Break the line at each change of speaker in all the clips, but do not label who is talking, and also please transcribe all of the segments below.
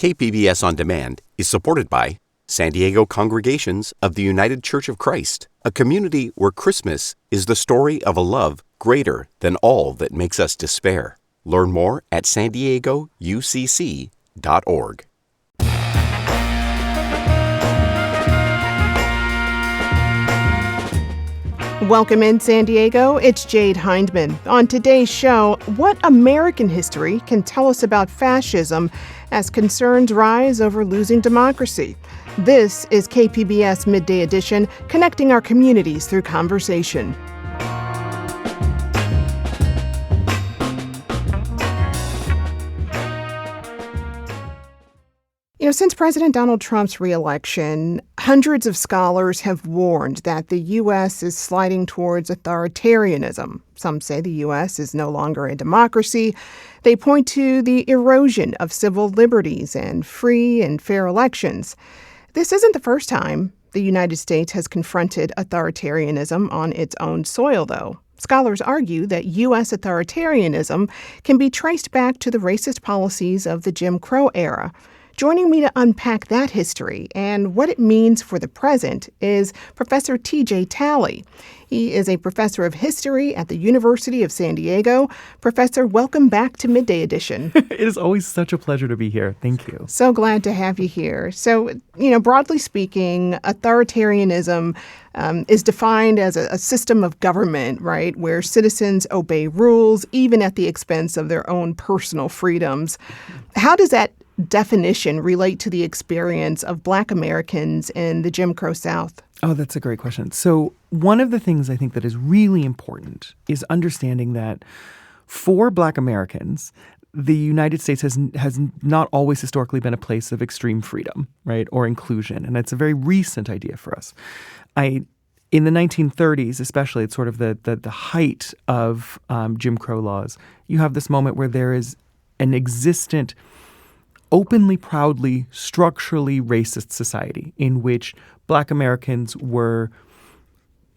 KPBS On Demand is supported by San Diego Congregations of the United Church of Christ, a community where Christmas is the story of a love greater than all that makes us despair. Learn more at SanDiegoUCC.org.
Welcome in, San Diego. It's Jade Hindman. On today's show, what American history can tell us about fascism as concerns rise over losing democracy. This is KPBS Midday Edition, connecting our communities through conversation. Since President Donald Trump's reelection, hundreds of scholars have warned that the U.S. is sliding towards authoritarianism. Some say the U.S. is no longer a democracy. They point to the erosion of civil liberties and free and fair elections. This isn't the first time the United States has confronted authoritarianism on its own soil, though. Scholars argue that U.S. authoritarianism can be traced back to the racist policies of the Jim Crow era. Joining me to unpack that history and what it means for the present is Professor T.J. Tallie. He is a professor of history at the University of San Diego. Professor, welcome back to Midday Edition.
It is always such a pleasure to be here. Thank you.
So glad to have you here. So, broadly speaking, authoritarianism is defined as a system of government, right, where citizens obey rules, even at the expense of their own personal freedoms. How does that definition relate to the experience of Black Americans in the Jim Crow South?
Oh, that's a great question. So one of the things I think that is really important is understanding that for Black Americans, the United States has not always historically been a place of extreme freedom, right, or inclusion. And it's a very recent idea for us. In the 1930s, especially, it's sort of the height of Jim Crow laws. You have this moment where there is an existent openly, proudly, structurally racist society in which Black Americans were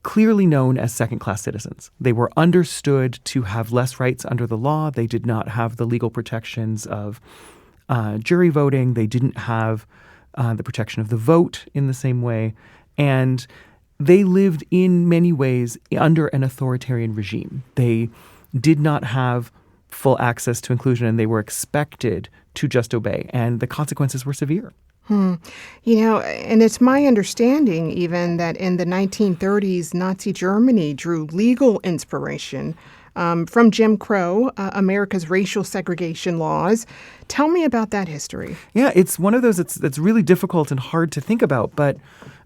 clearly known as second-class citizens. They were understood to have less rights under the law. They did not have the legal protections of jury voting. They didn't have the protection of the vote in the same way. And they lived in many ways under an authoritarian regime. They did not have full access to inclusion, and they were expected to just obey, and the consequences were severe.
And it's my understanding even that in the 1930s, Nazi Germany drew legal inspiration from Jim Crow, America's racial segregation laws. Tell me about that history.
Yeah, it's one of those that's really difficult and hard to think about, but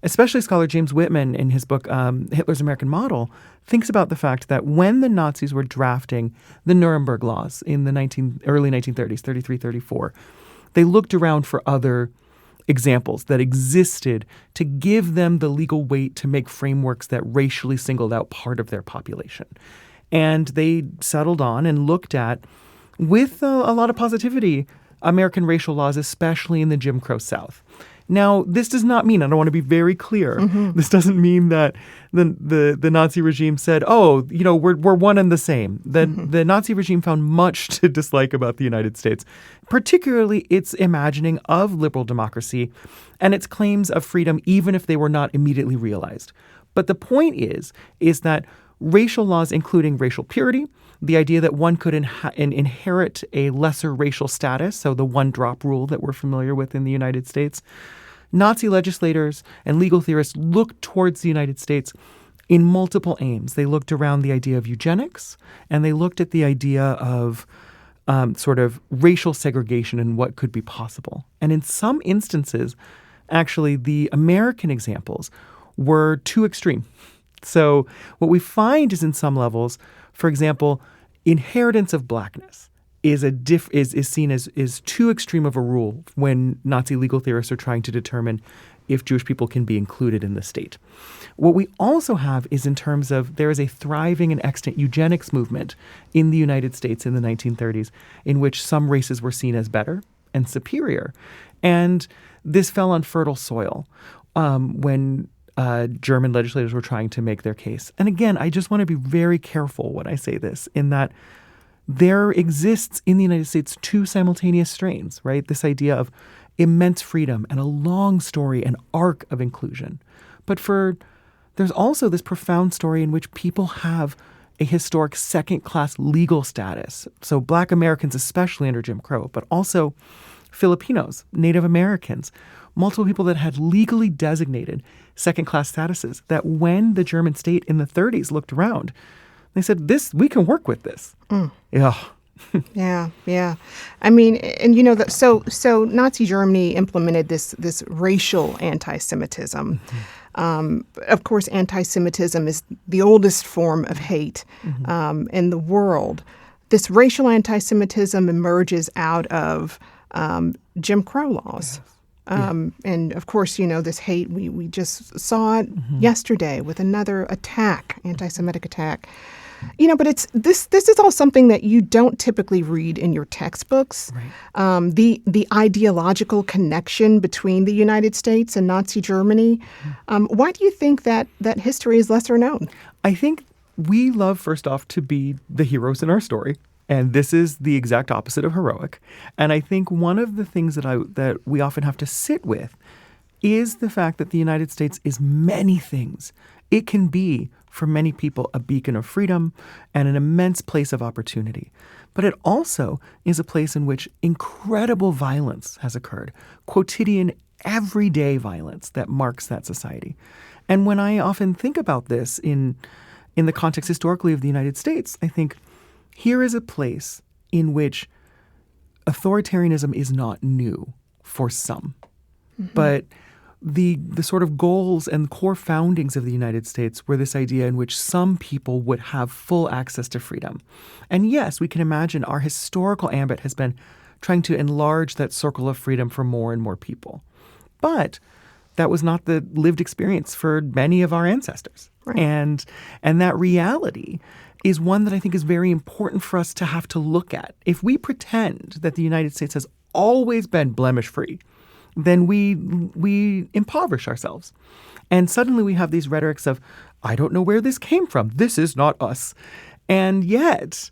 especially scholar James Whitman in his book, Hitler's American Model, thinks about the fact that when the Nazis were drafting the Nuremberg laws in the early 1930s, 33, 34, they looked around for other examples that existed to give them the legal weight to make frameworks that racially singled out part of their population. And they settled on and looked at, with a lot of positivity, American racial laws, especially in the Jim Crow South. Now, this does not mean, I don't want to be very clear, this doesn't mean that the Nazi regime said, we're one and the same. The Nazi regime found much to dislike about the United States, particularly its imagining of liberal democracy and its claims of freedom, even if they were not immediately realized. But the point is that racial laws, including racial purity, the idea that one could inherit a lesser racial status, so the one-drop rule that we're familiar with in the United States, Nazi legislators and legal theorists looked towards the United States in multiple aims. They looked around the idea of eugenics, and they looked at the idea of sort of racial segregation and what could be possible. And in some instances, actually, the American examples were too extreme. So what we find is in some levels, for example, inheritance of blackness is seen as too extreme of a rule when Nazi legal theorists are trying to determine if Jewish people can be included in the state. What we also have is in terms of there is a thriving and extant eugenics movement in the United States in the 1930s in which some races were seen as better and superior. And this fell on fertile soil when German legislators were trying to make their case. And again, I just want to be very careful when I say this, in that there exists in the United States two simultaneous strains, right? This idea of immense freedom and a long story and arc of inclusion. But there's also this profound story in which people have a historic second-class legal status. So Black Americans, especially under Jim Crow, but also Filipinos, Native Americans, multiple people that had legally designated second-class statuses, that when the German state in the 30s looked around, they said, we can work with this. Yeah.
Yeah. I mean, and so Nazi Germany implemented this racial anti-Semitism. Of course, anti-Semitism is the oldest form of hate in the world. This racial anti-Semitism emerges out of Jim Crow laws. And of course, this hate, we just saw it yesterday with another attack, anti-Semitic attack. But this is all something that you don't typically read in your textbooks.
Right.
The ideological connection between the United States and Nazi Germany. Why do you think that history is lesser known?
I think we love, first off, to be the heroes in our story. And this is the exact opposite of heroic. And I think one of the things that we often have to sit with is the fact that the United States is many things. It can be, for many people, a beacon of freedom and an immense place of opportunity. But it also is a place in which incredible violence has occurred, quotidian, everyday violence that marks that society. And when I often think about this in the context historically of the United States, I think here is a place in which authoritarianism is not new for some, but the sort of goals and core foundings of the United States were this idea in which some people would have full access to freedom. And yes, we can imagine our historical ambit has been trying to enlarge that circle of freedom for more and more people. But that was not the lived experience for many of our ancestors.
Right.
And that reality is one that I think is very important for us to have to look at. If we pretend that the United States has always been blemish-free, then we impoverish ourselves. And suddenly we have these rhetorics of, I don't know where this came from. This is not us. And yet,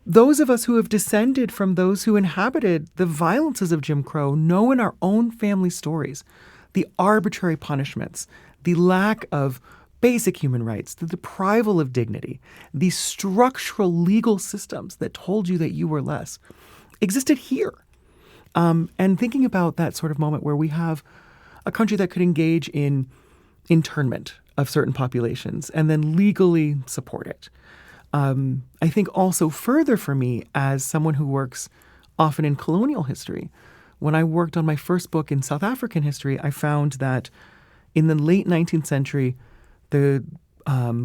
those of us who have descended from those who inhabited the violences of Jim Crow know in our own family stories the arbitrary punishments, the lack of basic human rights, the deprival of dignity, the structural legal systems that told you that you were less, existed here. And thinking about that sort of moment where we have a country that could engage in internment of certain populations and then legally support it. I think also further for me as someone who works often in colonial history, when I worked on my first book in South African history, I found that in the late 19th century, the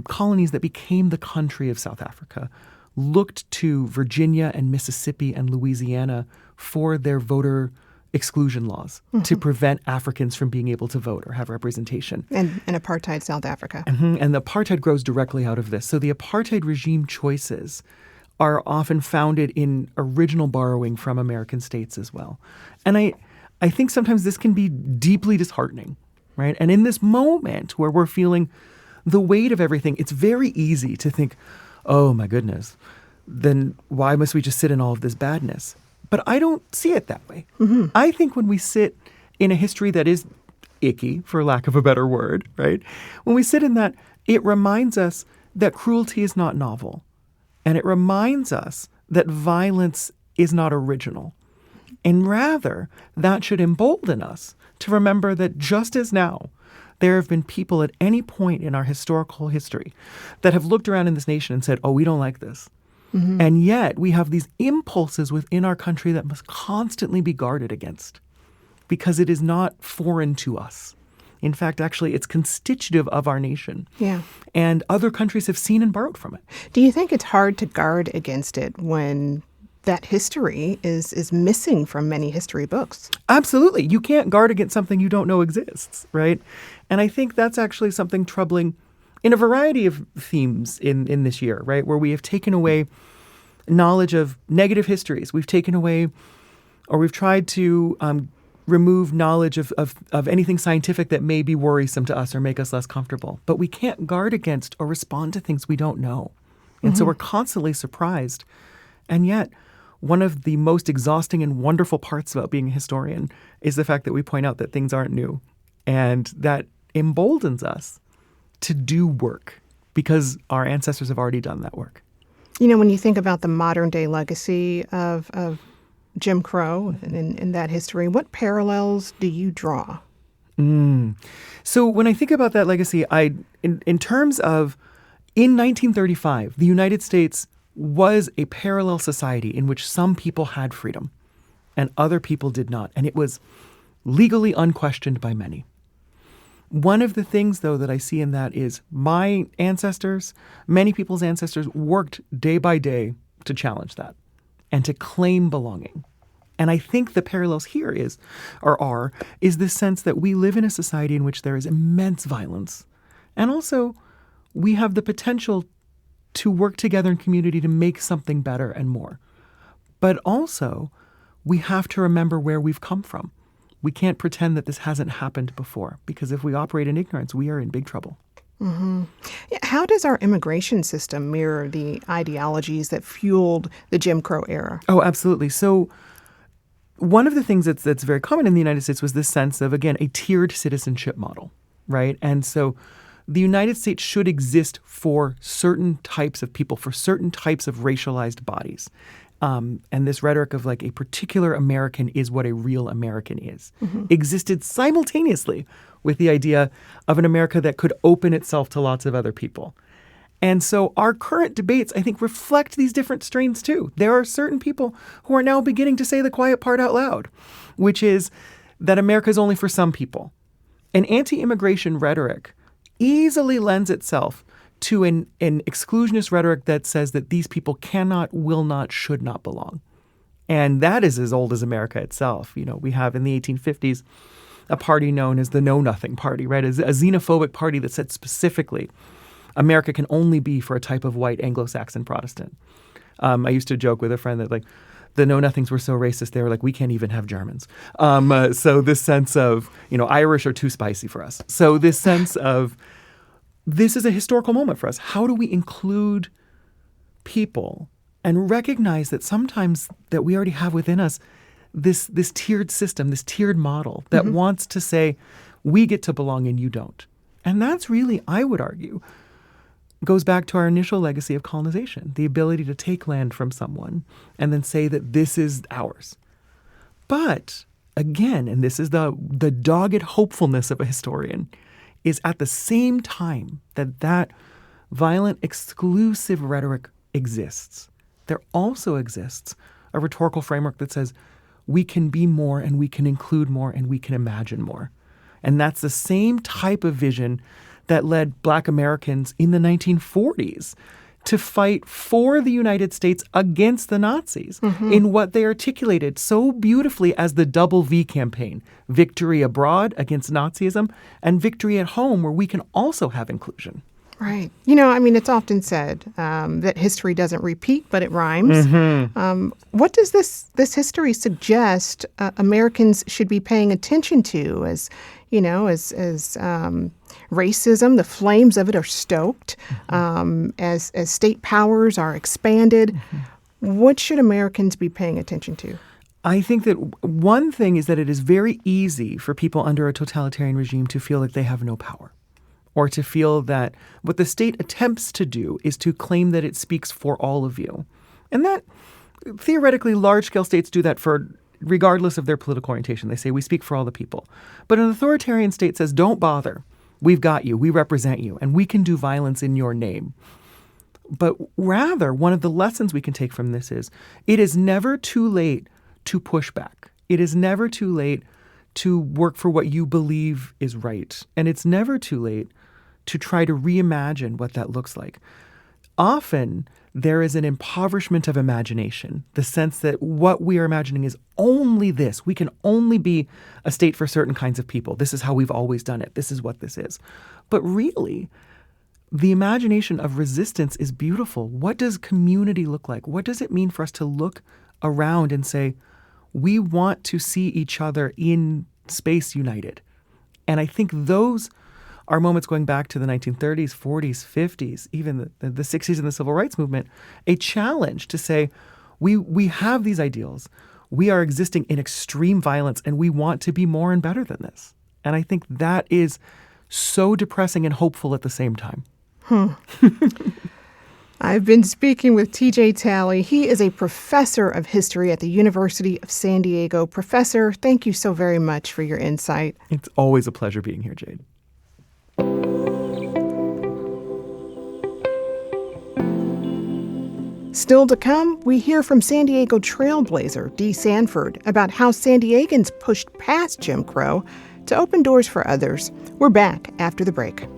colonies that became the country of South Africa looked to Virginia and Mississippi and Louisiana for their voter exclusion laws to prevent Africans from being able to vote or have representation.
And apartheid South Africa.
And the apartheid grows directly out of this. So the apartheid regime choices are often founded in original borrowing from American states as well. And I think sometimes this can be deeply disheartening, right? And in this moment where we're feeling the weight of everything, it's very easy to think, oh my goodness, then why must we just sit in all of this badness? But I don't see it that way. I think when we sit in a history that is icky, for lack of a better word, right? When we sit in that, it reminds us that cruelty is not novel. And it reminds us that violence is not original. And rather, that should embolden us to remember that just as now, there have been people at any point in our historical history that have looked around in this nation and said, oh, we don't like this. And yet we have these impulses within our country that must constantly be guarded against because it is not foreign to us. In fact, actually, it's constitutive of our nation.
Yeah.
And other countries have seen and borrowed from it.
Do you think it's hard to guard against it when that history is missing from many history books?
Absolutely. You can't guard against something you don't know exists, right? And I think that's actually something troubling in a variety of themes in this year, right? Where we have taken away knowledge of negative histories. We've taken away, or we've tried to remove knowledge of anything scientific that may be worrisome to us or make us less comfortable. But we can't guard against or respond to things we don't know. And so we're constantly surprised. And yet one of the most exhausting and wonderful parts about being a historian is the fact that we point out that things aren't new. And that emboldens us to do work because our ancestors have already done that work.
When you think about the modern day legacy of Jim Crow and in that history, what parallels do you draw?
So when I think about that legacy, in terms of in 1935, the United States was a parallel society in which some people had freedom and other people did not. And it was legally unquestioned by many. One of the things, though, that I see in that is my ancestors, many people's ancestors, worked day by day to challenge that and to claim belonging. And I think the parallels here is this sense that we live in a society in which there is immense violence. And also, we have the potential to work together in community to make something better and more. But also, we have to remember where we've come from. We can't pretend that this hasn't happened before, because if we operate in ignorance, we are in big trouble.
Mm-hmm. How does our immigration system mirror the ideologies that fueled the Jim Crow era?
Oh, absolutely. So one of the things that's very common in the United States was this sense of, again, a tiered citizenship model, right? And so the United States should exist for certain types of people, for certain types of racialized bodies. And this rhetoric of like a particular American is what a real American is, existed simultaneously with the idea of an America that could open itself to lots of other people. And so our current debates, I think, reflect these different strains too. There are certain people who are now beginning to say the quiet part out loud, which is that America is only for some people. An anti-immigration rhetoric easily lends itself to an exclusionist rhetoric that says that these people cannot, will not, should not belong. And that is as old as America itself. We have in the 1850s a party known as the Know Nothing Party, right? A xenophobic party that said specifically America can only be for a type of white Anglo-Saxon Protestant. I used to joke with a friend that the Know Nothings were so racist, they were like, we can't even have Germans. So this sense of, Irish are too spicy for us. So this sense of, this is a historical moment for us. How do we include people and recognize that sometimes that we already have within us this tiered system, this tiered model that wants to say, we get to belong and you don't. And that's really, I would argue, goes back to our initial legacy of colonization, the ability to take land from someone and then say that this is ours. But again, and this is the dogged hopefulness of a historian, is at the same time that violent, exclusive rhetoric exists, there also exists a rhetorical framework that says we can be more and we can include more and we can imagine more. And that's the same type of vision that led Black Americans in the 1940s to fight for the United States against the Nazis in what they articulated so beautifully as the double V campaign, victory abroad against Nazism and victory at home where we can also have inclusion.
Right. It's often said that history doesn't repeat, but it rhymes. What does this history suggest Americans should be paying attention to as racism, the flames of it are stoked, as state powers are expanded? What should Americans be paying attention to?
I think that one thing is that it is very easy for people under a totalitarian regime to feel like they have no power, or to feel that what the state attempts to do is to claim that it speaks for all of you. And that, theoretically, large-scale states do that regardless of their political orientation. They say, we speak for all the people. But an authoritarian state says, don't bother. We've got you. We represent you. And we can do violence in your name. But rather, one of the lessons we can take from this is it is never too late to push back. It is never too late to work for what you believe is right. And it's never too late to try to reimagine what that looks like. Often, there is an impoverishment of imagination, the sense that what we are imagining is only this. We can only be a state for certain kinds of people. This is how we've always done it. This is what this is. But really, the imagination of resistance is beautiful. What does community look like? What does it mean for us to look around and say, we want to see each other in space united? And I think those are moments going back to the 1930s, 40s, 50s, even the 60s and the Civil Rights Movement, a challenge to say, We have these ideals. We are existing in extreme violence, and we want to be more and better than this. And I think that is so depressing and hopeful at the same time.
I've been speaking with T.J. Tallie. He is a professor of history at the University of San Diego. Professor, thank you so very much for your insight.
It's always a pleasure being here, Jade.
Still to come, we hear from San Diego trailblazer DieGoDee Sanford about how San Diegans pushed past Jim Crow to open doors for others. We're back after the break.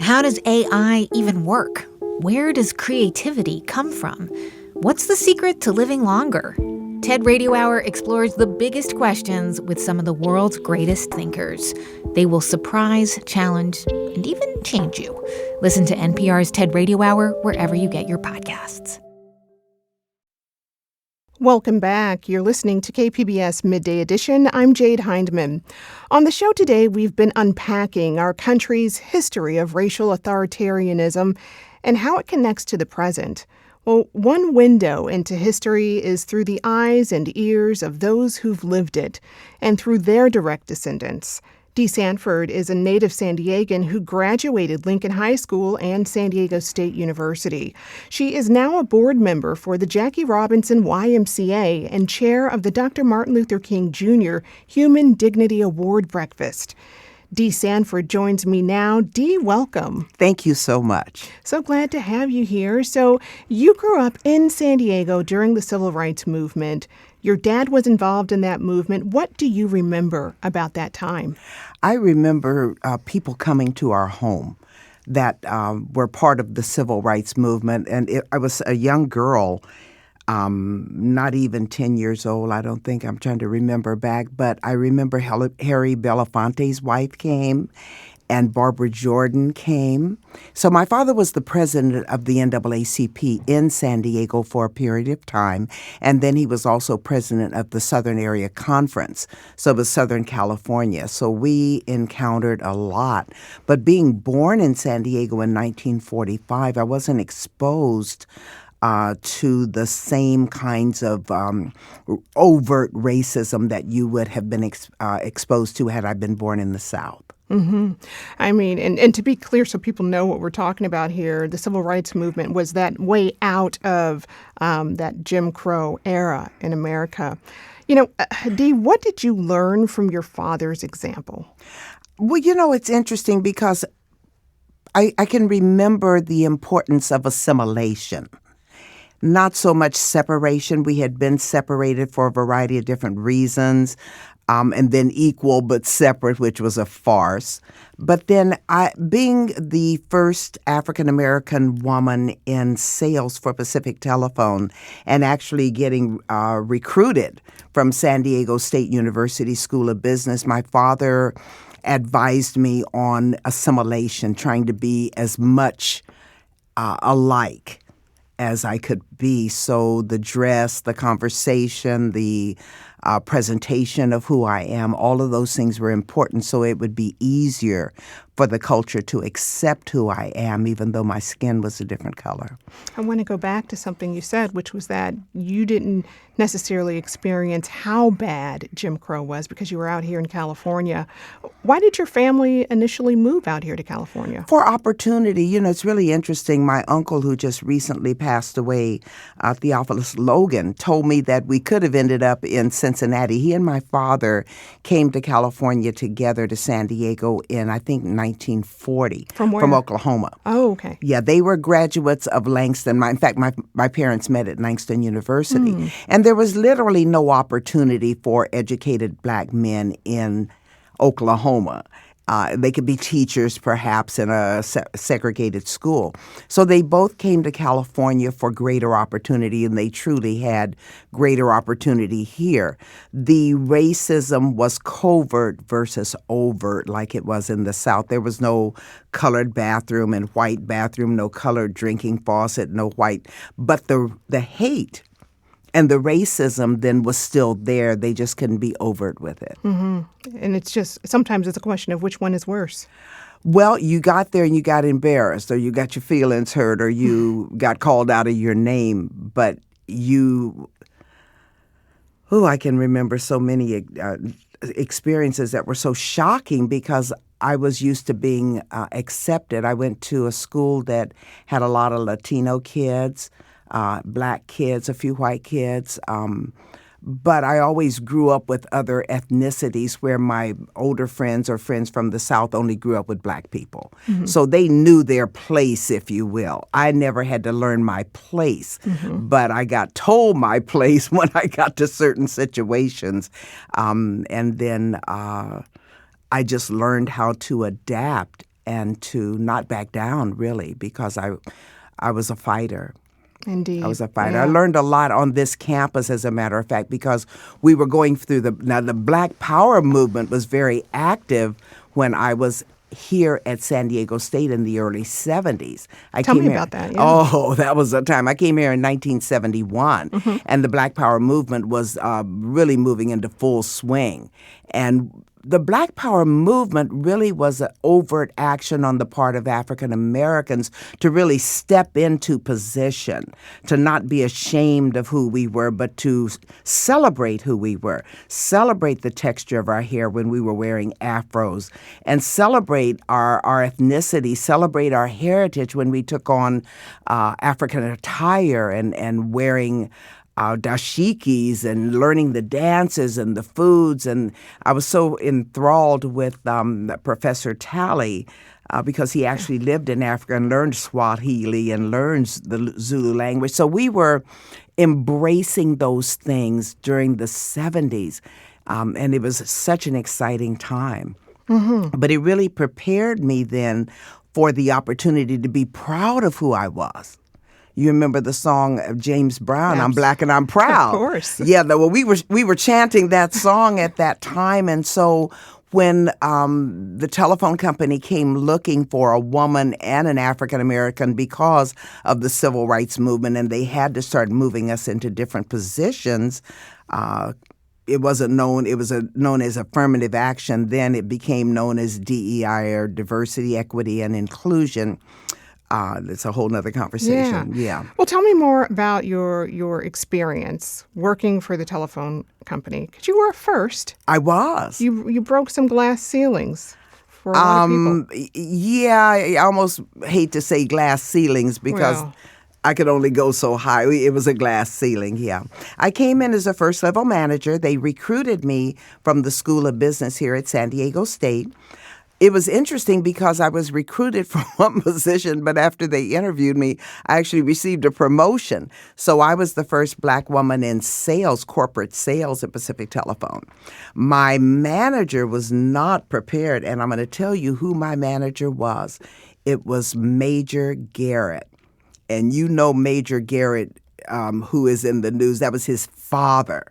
How does AI even work? Where does creativity come from? What's the secret to living longer? TED Radio Hour explores the biggest questions with some of the world's greatest thinkers. They will surprise, challenge, and even change you. Listen to NPR's TED Radio Hour wherever you get your podcasts.
Welcome back. You're listening to KPBS Midday Edition. I'm Jade Hindman. On the show today, we've been unpacking our country's history of racial authoritarianism and how it connects to the present. Well, one window into history is through the eyes and ears of those who've lived it and through their direct descendants. DieGoDee Sanford is a native San Diegan who graduated Lincoln High School and San Diego State University. She is now a board member for the Jackie Robinson YMCA and chair of the Dr. Martin Luther King Jr. Human Dignity Award Breakfast. DieGoDee Sanford joins me now. Dee, welcome.
Thank you so much.
So glad to have you here. So you grew up in San Diego during the Civil Rights Movement. Your dad was involved in that movement. What do you remember about that time?
I remember people coming to our home that were part of the Civil Rights Movement. And I was a young girl, not even 10 years old, I don't think. I'm trying to remember back. But I remember Harry Belafonte's wife came and Barbara Jordan came. So my father was the president of the NAACP in San Diego for a period of time, and then he was also president of the Southern Area Conference, so it was Southern California. So we encountered a lot. But being born in San Diego in 1945, I wasn't exposed to the same kinds of overt racism that you would have been exposed to had I been born in the South.
Mm-hmm. I mean, and to be clear so people know what we're talking about here, the Civil Rights Movement was that way out of that Jim Crow era in America. You know, Dee, what did you learn from your father's example?
Well, it's interesting because I can remember the importance of assimilation. Not so much separation. We had been separated for a variety of different reasons. And then equal but separate, which was a farce. But then being the first African-American woman in sales for Pacific Telephone and actually getting recruited from San Diego State University School of Business, my father advised me on assimilation, trying to be as much alike as I could be. So the dress, the conversation, the presentation of who I am, all of those things were important so it would be easier for the culture to accept who I am, even though my skin was a different color.
I want to go back to something you said, which was that you didn't necessarily experience how bad Jim Crow was because you were out here in California. Why did your family initially move out here to California?
For opportunity. It's really interesting. My uncle, who just recently passed away, Theophilus Logan, told me that we could have ended up in Cincinnati. He and my father came to California together to San Diego in, I think, 1940.
From where?
From Oklahoma.
Oh, okay.
Yeah, they were graduates of Langston. In fact, my parents met at Langston University. And there was literally no opportunity for educated black men in Oklahoma. They could be teachers, perhaps, in a segregated school. So they both came to California for greater opportunity, and they truly had greater opportunity here. The racism was covert versus overt, like it was in the South. There was no colored bathroom and white bathroom, no colored drinking faucet, no white. But the hate and the racism then was still there. They just couldn't be overt with it.
And it's just, sometimes it's a question of which one is worse.
Well, you got there and you got embarrassed, or you got your feelings hurt, or you got called out of your name. But I can remember so many experiences that were so shocking because I was used to being accepted. I went to a school that had a lot of Latino kids, black kids, a few white kids. But I always grew up with other ethnicities where my older friends or friends from the South only grew up with black people. So they knew their place, if you will. I never had to learn my place, but I got told my place when I got to certain situations. And then I just learned how to adapt and to not back down, really, because I was a fighter.
Indeed.
I was a fighter.
Yeah.
I learned a lot on this campus, as a matter of fact, because we were going through the Black Power movement was very active when I was here at San Diego State in the early 70s.
Tell me about that. Yeah.
Oh, that was a time. I came here in 1971, and the Black Power movement was really moving into full swing. And the Black Power movement really was an overt action on the part of African Americans to really step into position, to not be ashamed of who we were, but to celebrate who we were, celebrate the texture of our hair when we were wearing afros, and celebrate our ethnicity, celebrate our heritage when we took on African attire and wearing dashikis and learning the dances and the foods. And I was so enthralled with Professor Tallie because he actually lived in Africa and learned Swahili and learns the Zulu language. So we were embracing those things during the 70s. And it was such an exciting time. But it really prepared me then for the opportunity to be proud of who I was. You remember the song of James Brown, I'm Black and I'm Proud.
Of course.
Yeah, well, we were chanting that song at that time. And so when the telephone company came looking for a woman and an African-American because of the civil rights movement, and they had to start moving us into different positions, it wasn't known. It was known as affirmative action. Then it became known as DEI, or diversity, equity, and inclusion. It's a whole nother conversation. Yeah.
Well, tell me more about your experience working for the telephone company, because you were a first.
I was.
You broke some glass ceilings for a lot of people.
Yeah, I almost hate to say glass ceilings because I could only go so high. It was a glass ceiling, yeah. I came in as a first-level manager. They recruited me from the School of Business here at San Diego State. It was interesting because I was recruited for one position, but after they interviewed me, I actually received a promotion. So I was the first black woman in sales, corporate sales at Pacific Telephone. My manager was not prepared, and I'm going to tell you who my manager was. It was Major Garrett. And you know Major Garrett, who is in the news. That was his father.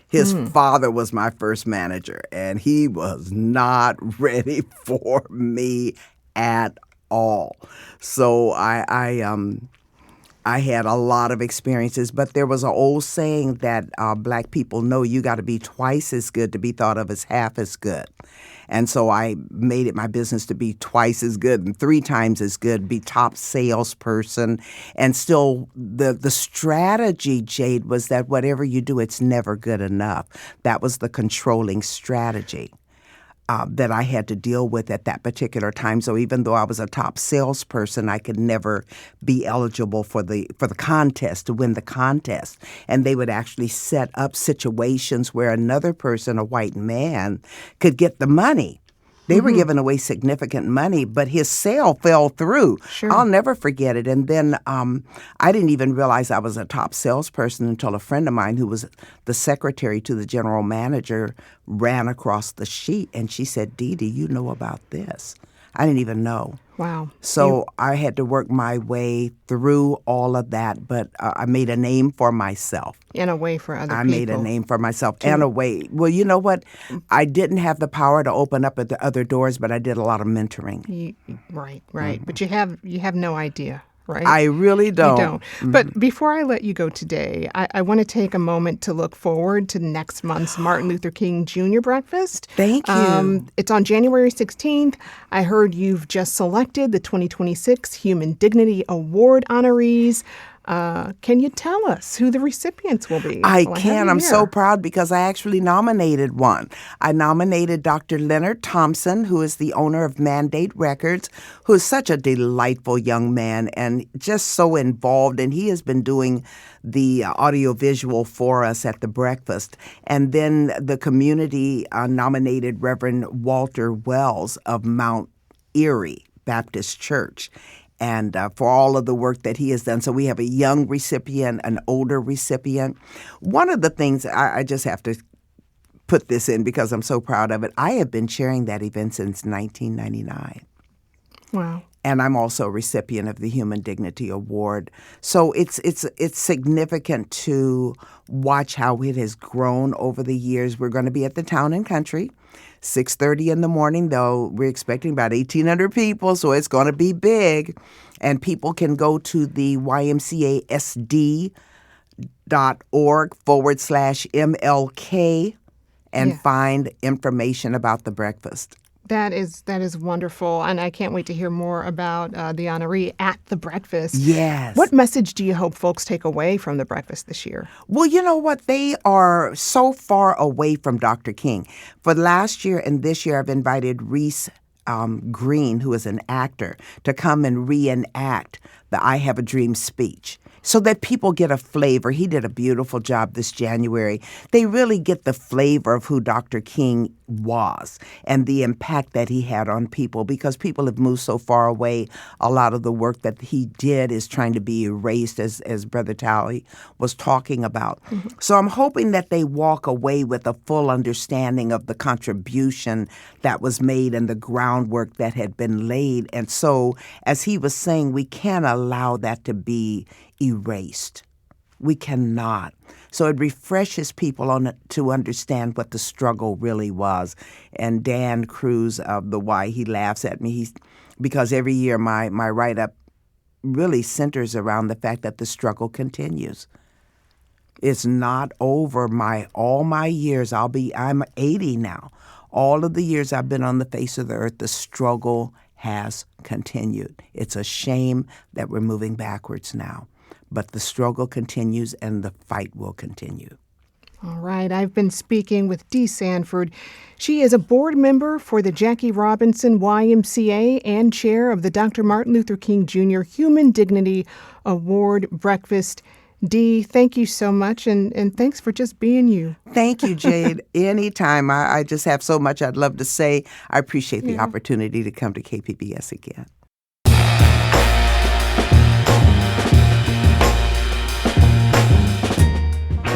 His father was my first manager, and he was not ready for me at all. So I had a lot of experiences, but there was an old saying that black people know you got to be twice as good to be thought of as half as good. And so I made it my business to be twice as good and 3 times as good, be top salesperson. And still the strategy, Jade, was that whatever you do, it's never good enough. That was the controlling strategy that I had to deal with at that particular time. So even though I was a top salesperson, I could never be eligible for the contest, to win the contest. And they would actually set up situations where another person, a white man, could get the money. They were giving away significant money, but his sale fell through.
Sure.
I'll never forget it. And then I didn't even realize I was a top salesperson until a friend of mine who was the secretary to the general manager ran across the sheet, and she said, Dee Dee, you know about this. I didn't even know.
Wow.
So I had to work my way through all of that, but I made a name for myself.
In a way for other people.
I made a name for myself and a way. Well, you know what? I didn't have the power to open up at the other doors, but I did a lot of mentoring.
Right. But you have no idea. Right?
I really don't.
You don't. But before I let you go today, I want to take a moment to look forward to next month's Martin Luther King Jr. breakfast.
Thank you.
It's on January 16th. I heard you've just selected the 2026 Human Dignity Award honorees. Can you tell us who the recipients will be?
I can. I'm so proud because I actually nominated one. I nominated Dr. Leonard Thompson, who is the owner of Mandate Records, who is such a delightful young man and just so involved. And he has been doing the audiovisual for us at the breakfast. And then the community nominated Reverend Walter Wells of Mount Erie Baptist Church. And for all of the work that he has done. So we have a young recipient, an older recipient. One of the things, I just have to put this in because I'm so proud of it, I have been chairing that event since 1999.
Wow.
And I'm also a recipient of the Human Dignity Award. So it's significant to watch how it has grown over the years. We're going to be at the Town and Country. 6:30 in the morning, though. We're expecting about 1,800 people, so it's going to be big. And people can go to the YMCASD.org/MLK and find information about the breakfast.
That is wonderful, and I can't wait to hear more about the honoree at the breakfast.
Yes.
What message do you hope folks take away from the breakfast this year?
Well, you know what? They are so far away from Dr. King. For last year and this year, I've invited Reese Green, who is an actor, to come and reenact the I Have a Dream speech, so that people get a flavor. He did a beautiful job this January. They really get the flavor of who Dr. King was and the impact that he had on people, because people have moved so far away. A lot of the work that he did is trying to be erased, as Brother Tallie was talking about. Mm-hmm. So I'm hoping that they walk away with a full understanding of the contribution that was made and the groundwork that had been laid. And so, as he was saying, we can't allow that to be erased. We cannot. So it refreshes people to understand what the struggle really was. And Dan Cruz of the Y, he laughs at me because every year my write-up really centers around the fact that the struggle continues. It's not over. All my years, I'm 80 now. All of the years I've been on the face of the earth, the struggle has continued. It's a shame that we're moving backwards now. But the struggle continues and the fight will continue.
All right. I've been speaking with Dee Sanford. She is a board member for the Jackie Robinson YMCA and chair of the Dr. Martin Luther King Jr. Human Dignity Award breakfast. Dee, thank you so much, and thanks for just being you.
Thank you, Jade. Anytime. I just have so much I'd love to say. I appreciate the opportunity to come to KPBS again.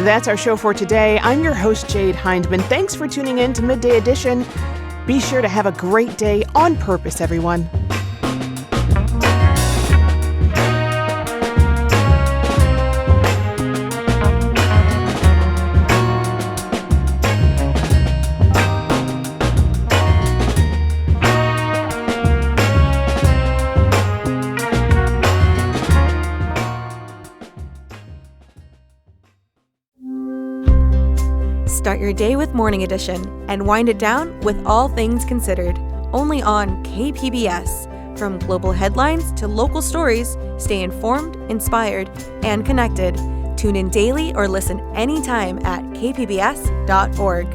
That's our show for today. I'm your host, Jade Hindman. Thanks for tuning in to Midday Edition. Be sure to have a great day on purpose, everyone.
Start your day with Morning Edition and wind it down with All Things Considered, only on KPBS. From global headlines to local stories, stay informed, inspired, and connected. Tune in daily or listen anytime at kpbs.org.